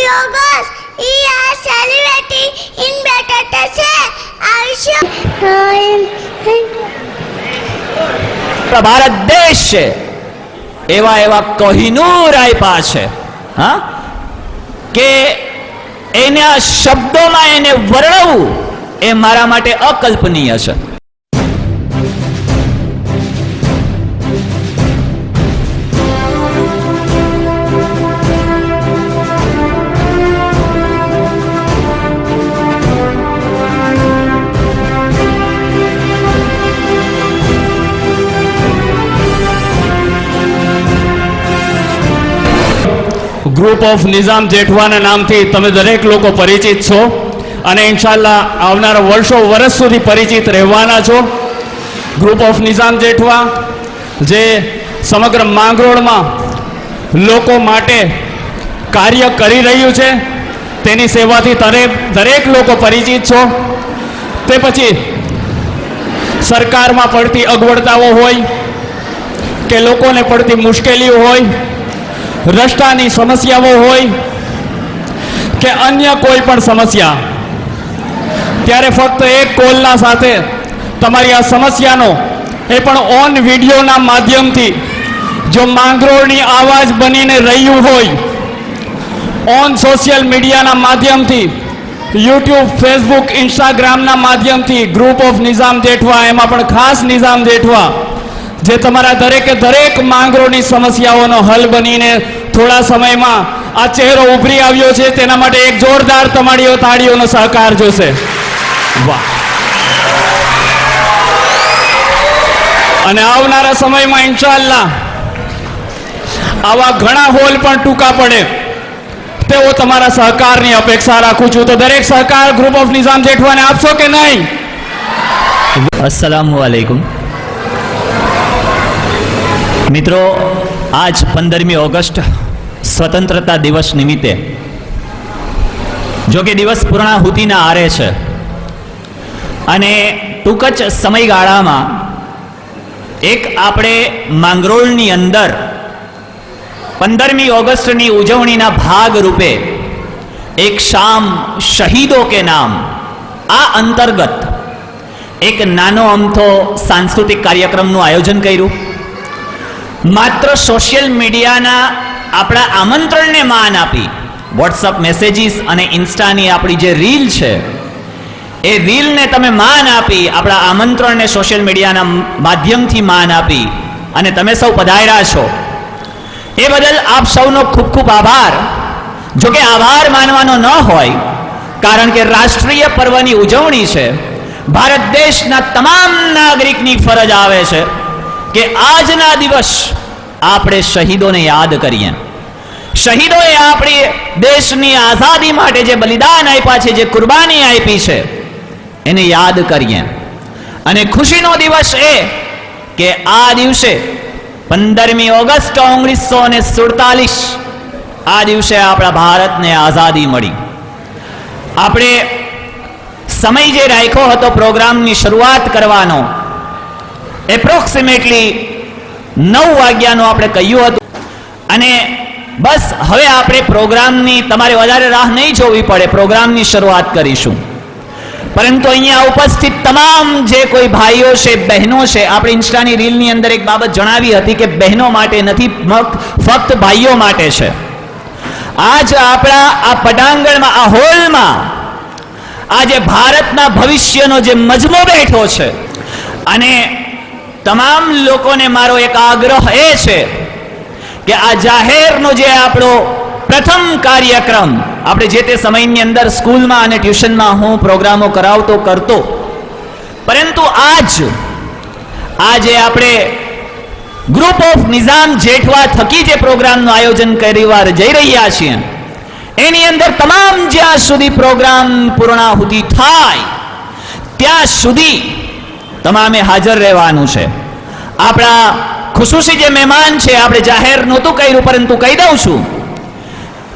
August, we are celebrating in better Bharat દેશ છે એવા એવા કોહિનૂર આપ્યા છે હા કે એના શબ્દોમાં એને વર્ણવવું એ મારા માટે અકલ્પનીય છે. ગ્રુપ ઓફ નિઝામ જેઠવાના નામથી તમે દરેક લોકો પરિચિત છો અને ઇન્શાલ્લાહ આવનારા વર્ષ સુધી પરિચિત રહેવાના છો. ગ્રુપ ઓફ નિઝામ જેઠવા જે સમગ્ર માંગરોળમાં લોકો માટે કાર્ય કરી રહ્યું છે તેની સેવાથી દરેક લોકો પરિચિત છો. તે પછી સરકારમાં પડતી અગવડતાઓ હોય કે લોકોને પડતી મુશ્કેલીઓ હોય, રસ્તાની સમસ્યાઓ હોય કે અન્ય કોઈ પણ સમસ્યા, ત્યારે ફક્ત એક કોલના સાથે તમારી આ સમસ્યાનો એ પણ ઓન વિડીયોના માધ્યમથી જો માંગરોળની આવાજ બનીને રહ્યું હોય, ઓન સોશિયલ મીડિયાના માધ્યમથી યુટ્યુબ, ફેસબુક, ઇન્સ્ટાગ્રામના માધ્યમથી ગ્રુપ ઓફ નિઝામ જેઠવા, એમાં પણ ખાસ નિઝામ જેઠવા જે તમારા દરેક માંગરોળની સમસ્યાઓનો હલ બનીને થોડા સમયમાં આ ચહેરો ઉભરી આવ્યો છે, તેના માટે એક જોરદાર તમારી તાળીઓનો સહકાર જોશે. વાહ. અને આવનારા સમયમાં ઇન્શાઅલ્લાહ આવા ઘણા હોલ પણ ટૂંકા પડે તેવો તમારા સહકારની અપેક્ષા રાખું છું. તો દરેક સહકાર ગ્રુપ ઓફ નિઝામ જેઠવાને આપશો કે નહીં? અસ્સલામુ અલૈકુમ મિત્રો, આજ 15મી ઓગસ્ટ સ્વતંત્રતા દિવસ નિમિત્તે જો કે દિવસ પૂર્ણાહુતિના આરે છે અને ટૂંક જ સમયગાળામાં એક આપણે માંગરોળની અંદર 15મી ઓગસ્ટની ઉજવણીના ભાગરૂપે એક શામ શહીદો કે નામ આ અંતર્ગત એક નાનો અમથો સાંસ્કૃતિક કાર્યક્રમનું આયોજન કર્યું. માત્ર સોશિયલ મીડિયાના આપણા આમંત્રણને માન આપી, વોટ્સઅપ મેસેજીસ અને ઇન્સ્ટાની આપણી જે રીલ છે એ રીલને તમે માન આપી, આપણા આમંત્રણને સોશિયલ મીડિયાના માધ્યમથી માન આપી અને તમે સૌ પધાર્યા છો એ બદલ આપ સૌનો ખૂબ ખૂબ આભાર. જો કે આભાર માનવાનો ન હોય, કારણ કે રાષ્ટ્રીય પર્વની ઉજવણી છે. ભારત દેશના તમામ નાગરિકની ફરજ આવે છે કે આજના દિવસ આપણે શહીદોને યાદ કરીએ. શહીદોએ આપણી દેશની આઝાદી માટે જે બલિદાન આપ્યા છે, જે કુરબાની આપી છે, એને યાદ કરીએ. અને ખુશીનો દિવસ એ કે આ દિવસે 15મી ઓગસ્ટ 1947 આ દિવસે આપણા ભારતને આઝાદી મળી. આપણે સમય જે રાખ્યો હતો પ્રોગ્રામની શરૂઆત કરવાનો, એપ્રોક્સિમેટલી 9 વાગ્યાનો આપણે કહ્યું હતું અને બસ હવે આપણે પ્રોગ્રામની તમારે વધારે રાહ નહીં જોવી પડે, પ્રોગ્રામની શરૂઆત કરીશું. પરંતુ અહીંયા ઉપસ્થિત તમામ જે કોઈ ભાઈઓ છે, બહેનો છે, આપણે ઇન્સ્ટાની રીલની અંદર એક બાબત જણાવી હતી કે બહેનો માટે નથી, ફક્ત ભાઈઓ માટે છે. આજ આપણા આ પટાંગણમાં, આ હોલમાં આજે ભારતના ભવિષ્યનો જે મજમો બેઠો છે અને તમામ લોકોને મારો એક આગ્રહ એ છે કે આ જાહેરનો જે આપણો પ્રથમ કાર્યક્રમ, આપણે જે તે સમયની અંદર સ્કૂલમાં અને ટ્યુશનમાં હું પ્રોગ્રામો કરતો, પરંતુ આજે આપણે ગ્રુપ ઓફ નિઝામ જેઠવા થકી જે પ્રોગ્રામનું આયોજન કરવા જઈ રહ્યા છીએ એની અંદર તમામ જ્યાં સુધી પ્રોગ્રામ પૂર્ણાહુતિ થાય ત્યાં સુધી તમામે હાજર રહેવાનું છે. આપણા ખુશૂસી જે મહેમાન છે, આપણે જાહેર નહોતું કર્યું પરંતુ કહી દઉં છું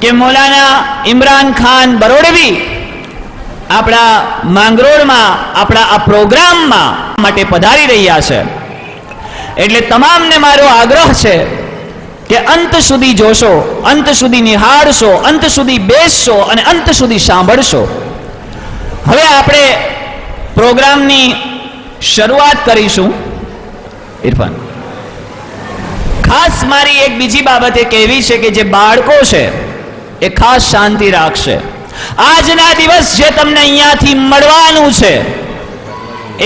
કે મૌલાના ઇમરાન ખાન બરોડવી આપણા માંગરોળમાં આપણા આ પ્રોગ્રામમાં માટે પધારી રહ્યા છે. એટલે તમામને મારો આગ્રહ છે કે અંત સુધી જોશો, અંત સુધી નિહાળશો, અંત સુધી બેસશો અને અંત સુધી સાંભળશો. હવે આપણે પ્રોગ્રામની શરૂઆત કરીશું. ઇરફાન, ખાસ મારી એક બીજી બાબત એ કહેવી છે કે જે બાળકો છે એ ખાસ શાંતિ રાખશે. આજના દિવસ જે તમને અહીંયાથી મળવાનું છે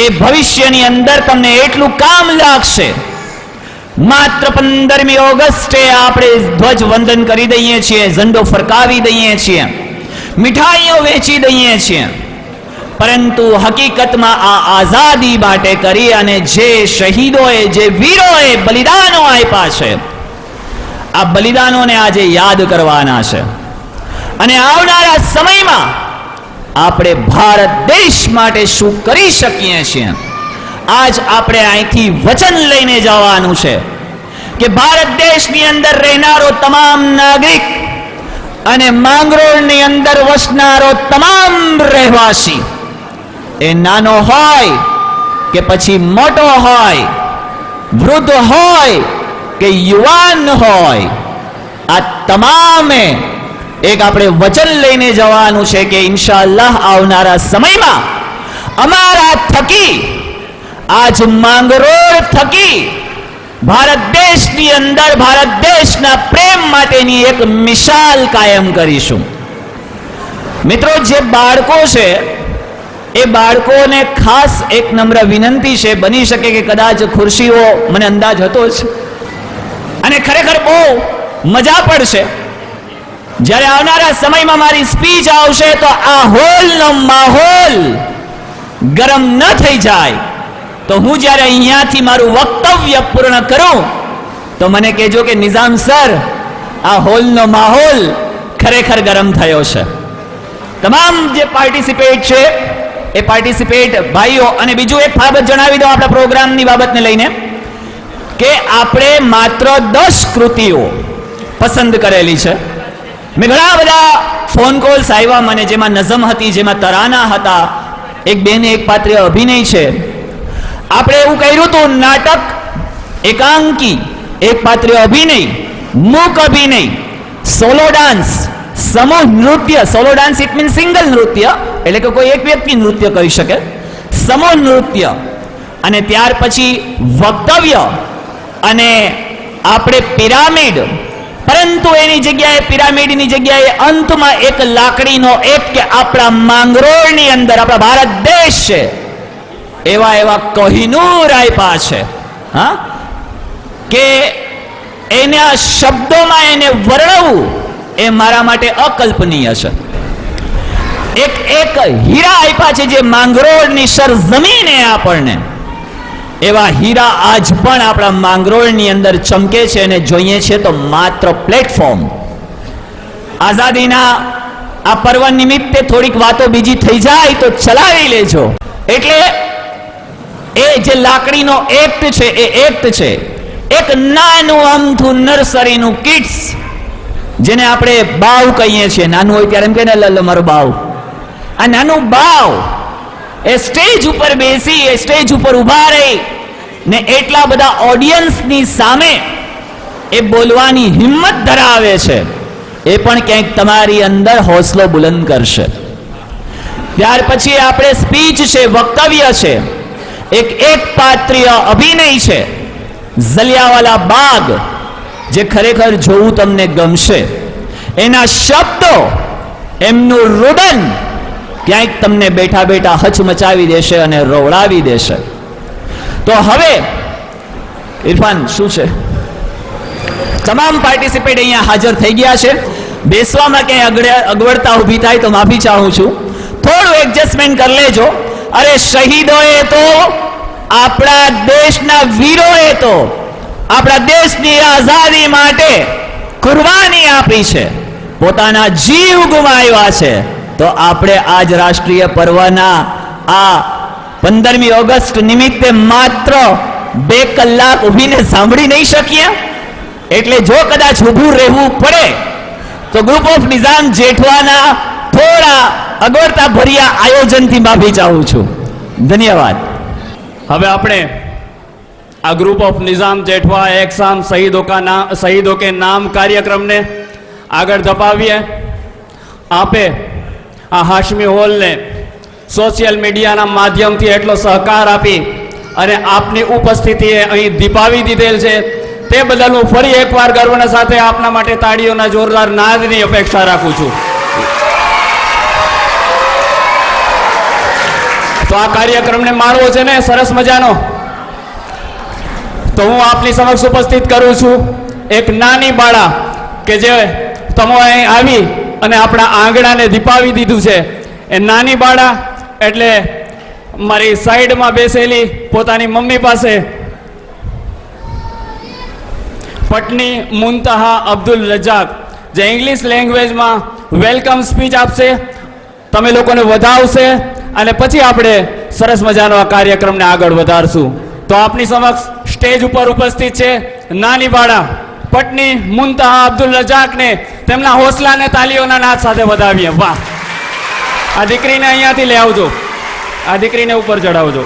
એ ભવિષ્યની અંદર તમને એટલું કામ લાગશે. માત્ર 15મી ઓગસ્ટે આપણે ધ્વજ વંદન કરી દઈએ છીએ, ઝંડો ફરકાવી દઈએ છીએ, મીઠાઈઓ વેચી દઈએ છીએ, પરંતુ હકીકતમાં આ આઝાદી માટે કરી અને જે શહીદોએ, જે વીરોએ બલિદાનો આપ્યા છે, આ બલિદાનોને આજે યાદ કરવાના છે. અને આવનારા સમયમાં આપણે ભારત દેશ માટે શું કરી શકીએ છીએ, આજ આપણે અહીંથી વચન લઈને જવાનું છે કે ભારત દેશની અંદર રહેનારો તમામ નાગરિક અને માંગરોળની અંદર વસનારો તમામ રહેવાસી, એ નાનો હોય કે પછી મોટો હોય, વૃદ્ધ હોય કે યુવાન હોય, આ તમામે એક આપણે વચન લઈને જવાનું છે કે ઇન્શાઅલ્લાહ આવનારા સમયમાં અમારા થકી, આજ માંગરોળ થકી ભારત દેશની અંદર ભારત દેશના પ્રેમ માટેની એક મિસાલ કાયમ કરીશું. મિત્રો, જે બાળકો છે એ બાળકોને ખાસ એક નમ્ર વિનંતી છે, બની શકે કે કદાચ ખુરશીઓ મને અંદાજ હતો જ, અને ખરેખર બહુ મજા પડશે જ્યારે આવનારા સમયમાં મારી સ્પીચ આવશે તો આ હોલનો માહોલ ગરમ ન થઈ જાય. તો હું જ્યારે અહીંયાથી મારું વક્તવ્ય પૂર્ણ કરું તો મને કહેજો કે નિઝામ સર, આ હોલનો માહોલ ખરેખર ગરમ થયો છે. તમામ જે પાર્ટિસિપેટ છે એ પાર્ટિસિપેટ ભાઈઓ, અને બીજું એક બાબત જણાવી દઉં આપણા પ્રોગ્રામની બાબતને લઈને કે આપણે માત્ર 10 કૃતિઓ પસંદ કરેલી છે. મેં ઘણા બધા ફોન કોલ્સ આવ્યા મને, જેમાં નઝમ હતી, જેમાં તરાના હતા, એક બેને એક પાત્રે અભિનય છે. આપણે એવું કર્યું હતું, નાટક, એકાંકી, એક પાત્રે અભિનય, મૂક અભિનય, સોલો ડાન્સ, સમૂહ નૃત્ય. Solo dance it mean single નૃત્ય, એટલે કે કોઈ એક વ્યક્તિ નૃત્ય કરી શકે, સમૂહ નૃત્ય, અને ત્યાર પછી વક્તવ્ય, અને આપણે પિરામિડ. પરંતુ એની જગ્યાએ, પિરામિડની જગ્યાએ અંતમાં એક લાકડીનો એક, કે આપણા માંગરોળની અંદર આપણા ભારત દેશ છે એવા એવા કોહિનૂર આપ્યા છે, હા, કે એના શબ્દોમાં એને વર્ણવવું એ મારા માટે અકલ્પનીય છે. એક એક હીરા આપ્યા છે જે માંગરોળની સરજમીને આપણને, એવા હીરા આજ પણ આપણા માંગરોળની અંદર ચમકે છે. અને જોઈએ છે તો માત્ર પ્લેટફોર્મ. આઝાદીના આ પર્વ નિમિત્તે થોડીક વાતો બીજી થઈ જાય તો ચલાવી લેજો. એટલે એ જે લાકડીનો એક્ટ છે, એ એક્ટ છે એક નાનું અમથું નર્સરીનું કિડ્સ, જેને આપણે બાવ કહીએ છીએ. નાનું હોય ત્યારે એમ કે ને મારો બાવ, આ નાનું બાવ એ સ્ટેજ ઉપર બેસી, એ સ્ટેજ ઉપર ઊભા રહી ને એટલા બધા ઓડિયન્સની સામે એ બોલવાની હિંમત ધરાવે છે. એ પણ ક્યાંક તમારી અંદર હોસલો બુલંદ કરશે. ત્યાર પછી આપણે સ્પીચ છે, વક્તવ્ય છે, એક પાત્રીય અભિનય છે, જલિયાવાલા બાગ, જે ખરેખર જોવું તમને ગમશે. એના શબ્દો, એમનું રુદન ક્યાંક તમને બેઠા બેઠા હચમચાવી દેશે અને રોવડાવી દેશે. તો હવે ઇરફાન, શું છે, તમામ પાર્ટિસિપેટ અહીંયા હાજર થઈ ગયા છે. બેસવામાં ક્યાંય અગવડતા ઊભી થાય તો માફી ચાહું છું, થોડું એડજસ્ટમેન્ટ કરી લેજો. અરે શહીદોએ તો, આપણા દેશના વીરોએ તો આપણા દેશની આઝાદી માટે કુરબાની આપી છે, પોતાના જીવ ગુમાવ્યા છે. તો આપણે આજ રાષ્ટ્રીય પર્વના આ 15મી ઓગસ્ટ નિમિત્તે માત્ર 2 કલાક ઊભીને સાંભળી નહીં શકીએ. એટલે જો કદાચ ઊભું રહેવું પડે તો ગ્રુપ ઓફ નિઝામ જેઠવાના થોડા અગવડતા ભર્યા આયોજનથી માફી ચાહું છું. ધન્યવાદ. હવે આપણે આ ગ્રુપ ઓફ નિઝામ જેઠવા એક્સામ શહીદો કે નામ કાર્યક્રમને આગળ ધપાવીએ. આપે આ હાશમી હોલને સોશિયલ મીડિયાના માધ્યમથી એટલો સહકાર આપી અને આપની ઉપસ્થિતિએ અહીં દીપાવી દીધેલ છે તે બદલ હું ફરી એકવાર ગર્વના સાથે આપના માટે તાળીઓના જોરદાર નાદની અપેક્ષા રાખું છું. તો આ કાર્યક્રમને માણવો છે ને સરસ મજાનો, તો હું આપની સમક્ષ ઉપસ્થિત કરું છું એક નાની બાળા કે જે તમે અહીં આવી અને આપણા આંગણાને દીપાવી દીધું છે. એ નાની બાળા એટલે મારી સાઈડમાં બેસેલી પોતાની મમ્મી પાસે પટની મુંતહા અબ્દુલ રજાક, જે ઇંગ્લિશ લેંગ્વેજમાં વેલકમ સ્પીચ આપશે, તમે લોકોને વધાવશે અને પછી આપણે સરસ મજાનો આ કાર્યક્રમને આગળ વધારશું. તો આપની સમક્ષ સ્ટેજ ઉપર ઉપસ્થિત છે નાની બાળા પટની મુંતહા અબ્દુલ રજાકને તેમના હોસલાને તાલીઓના નાદ સાથે વધાવીએ. વાહ! આ દીકરીને અહીંયાથી લઈ આવજો, આ દીકરીને ઉપર ચડાવજો.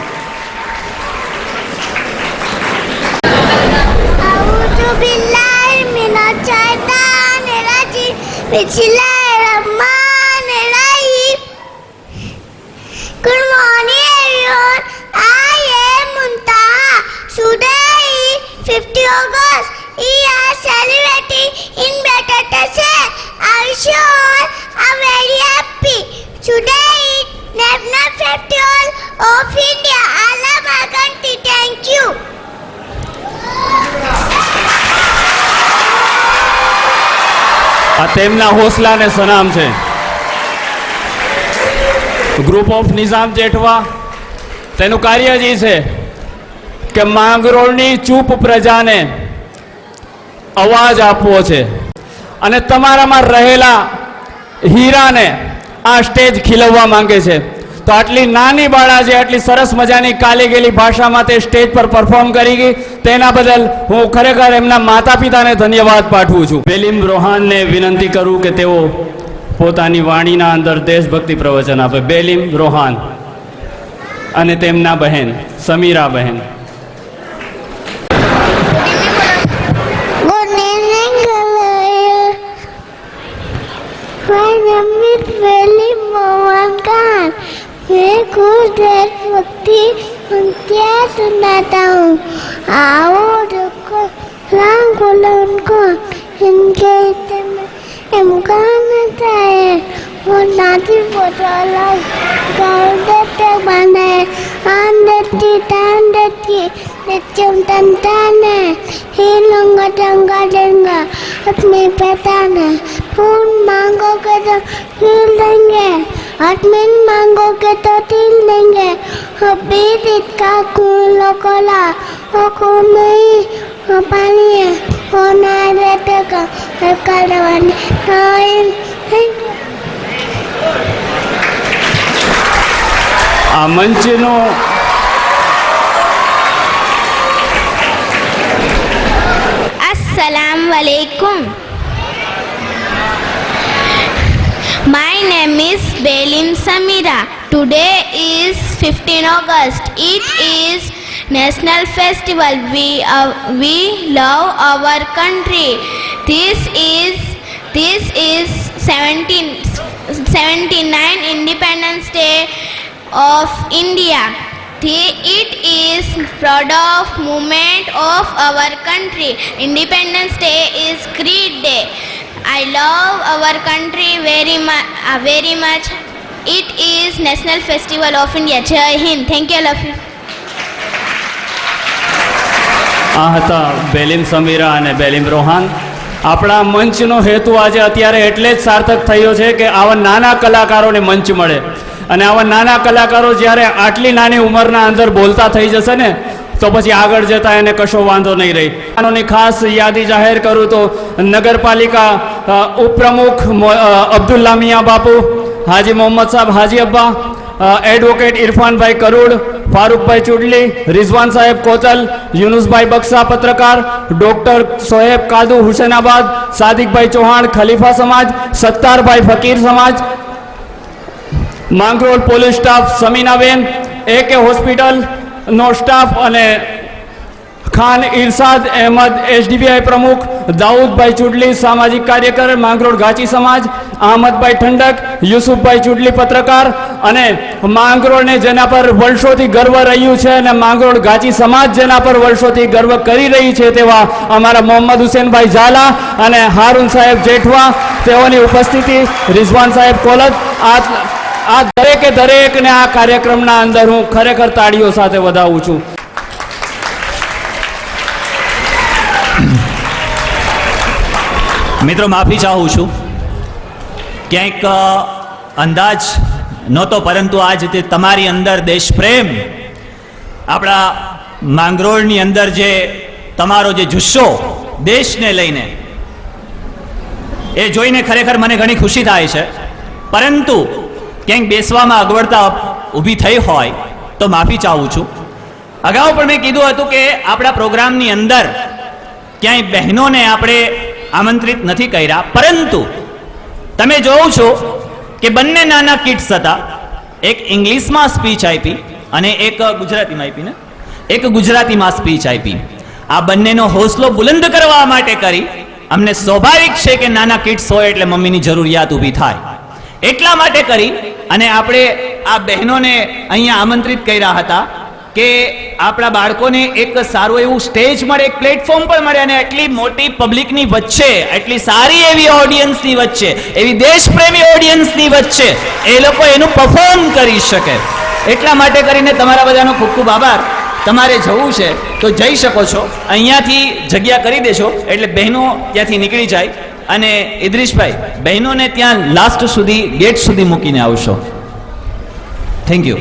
અઉઝુ બિલ્લાહિ મિનશ શૈતાનિર રજીમ. બિસ્મિલ્લાહિર રહમાનિર Rahim. Good morning everyone. I am Muntaha. Today is 50 August. We are celebrating in better days. I wish you all are very happy. Today is National Festival of India. Allah my country. Thank you. આ તેમના હોસલાને સલામ છે. Group of નિઝામ જેઠવા તેનું કાર્ય જ છે કે માંગરોળની ચૂપ પ્રજાને અવાજ આપવો છે અને તમારામાં રહેલા હીરાને આ સ્ટેજ ખીલવવા માંગે છે. તો આટલી નાની બાળા જે આટલી સરસ મજાની કાલી ગયેલી ભાષામાં તે સ્ટેજ પર પરફોર્મ કરી ગઈ તેના બદલ હું ખરેખર એમના માતા પિતાને ધન્યવાદ પાઠવું છું. બેલીમ રોહાનને વિનંતી કરું કે તેઓ પોતાની વાણીના અંદર દેશભક્તિ પ્રવચન આપે. બેલીમ રોહાન અને તેમના બહેન સમીરા બહેન. Good evening, my name is Belim Mohan Khan. मैं कुछ देशभक्ति उनके सुनाता हूँ. आओ देखो राम बोलो उनको इनके इम्कान है वो नाती बोतला गाँव देते बने आन देती तान देती नित्यम तंताने ही लंगा जंगा देंगे अपने पेटाने फूल मांगोगे तो हिल देंगे आत्मीन मांगोगे तो तिल देंगे अभी इसका कूलो कोला वो कुमें वो पानी है वो ना रहते का करवाने આ મંચનો Assalamu alaikum. My name is Belim Samira. Today is 15 August. It is National Festival. We love our country. This is 79 Independence Day of India. It is proud of movement of our country. Independence Day is great day. I love our country very much. It is National Festival of India. Jai Hind. Thank you, love you. આ હતા બેલીમ સમીરા અને બેલીમ રોહાન. આપણા મંચનો હેતુ આજે અત્યારે એટલે જ સાર્થક થયો છે કે આવા નાના કલાકારોને મંચ મળે અને આવા નાના કલાકારો જ્યારે આટલી નાની ઉંમરના અંદર બોલતા થઈ જશે ને તો પછી આગળ જતા એને કશો વાંધો નહીં રહી. આનોની ખાસ યાદી જાહેર કરું તો નગરપાલિકા ઉપપ્રમુખ અબ્દુલ્લા મિયા બાપુ, હાજી મોહમ્મદ સાહેબ હાજી અબ્બા, એડવોકેટ ઇરફાનભાઈ કરુડ, ફારૂકભાઈ ચુડલી, રિઝવાન સાહેબ કોતલ, યુનુસભાઈ બક્ષા પત્રકાર, ડોક્ટર સોહેબ કાદુ હુસેનાબાદ, સાદિકભાઈ ચૌહાણ ખલીફા સમાજ, સત્તારભાઈ ફકીર સમાજ, માંગરોળ પોલીસ સ્ટાફ સમીનાબેન, AK હોસ્પિટલનો સ્ટાફ અને ખાન ઇરશાદ અહેમદ એસડીબીઆઈ પ્રમુખ, દાઉદભાઈ ચુડલી સામાજિક કાર્યકર માંગરોળ ગાચી સમાજ, અહમદભાઈ ઠંડક, યુસુફભાઈ ચુડલી પત્રકાર, અને માંગરોળને જેના પર વર્ષોથી ગર્વ રહ્યું છે અને માંગરોળ ગાચી સમાજ જેના પર વર્ષોથી ગર્વ કરી રહી છે તેવા અમારા મોહમ્મદ હુસેનભાઈ ઝાલા અને હારૂન સાહેબ જેઠવા, તેઓની ઉપસ્થિતિ, રિઝવાન સાહેબ કોલત, આ દરેકે દરેકને આ કાર્યક્રમના અંદર હું ખરેખર તાળીઓ સાથે વધાવું છું. મિત્રો, માફી ચાહું છું, ક્યાંક અંદાજ નહોતો, પરંતુ આજ તે તમારી અંદર દેશપ્રેમ, આપણા માંગરોળની અંદર જે તમારો જે જુસ્સો દેશને લઈને, એ જોઈને ખરેખર મને ઘણી ખુશી થાય છે. પરંતુ ક્યાંક બેસવામાં અગવડતા ઊભી થઈ હોય તો માફી ચાહું છું. અગાઉ પણ મેં કીધું હતું કે આપણા પ્રોગ્રામની અંદર ક્યાંય બહેનોને આપણે આમંત્રિત નથી કર્યા, પરંતુ તમે જોવો છો કે બંને નાના કિડ્સ હતા. એક ઇંગ્લિશમાં સ્પીચ આપી અને એક ગુજરાતીમાં આપી ને એક ગુજરાતીમાં સ્પીચ આપી. આ બંનેનો હોસલો બુલંદ કરવા માટે કરી. અમને સ્વાભાવિક છે કે નાના કિડ્સ હોય એટલે મમ્મીની જરૂરિયાત ઊભી થાય, એટલા માટે કરી અને આપણે આ બહેનોને અહીંયા આમંત્રિત કર્યા હતા કે આપણા બાળકોને એક સારું એવું સ્ટેજ મળે, એક પ્લેટફોર્મ પણ મળે, અને એટલી મોટી પબ્લિકની વચ્ચે, એટલી સારી એવી ઓડિયન્સની વચ્ચે, એવી દેશપ્રેમી ઓડિયન્સની વચ્ચે એ લોકો એનું પરફોર્મ કરી શકે. એટલા માટે કરીને તમારા બધાનો ખૂબ ખૂબ આભાર. તમારે જવું છે તો જઈ શકો છો, અહીંયાથી જગ્યા કરી દેશો એટલે બહેનો ત્યાંથી નીકળી જાય. અને ઇદ્રીશભાઈ, બહેનોને ત્યાં લાસ્ટ સુધી ગેટ સુધી મૂકીને આવશો. Thank you.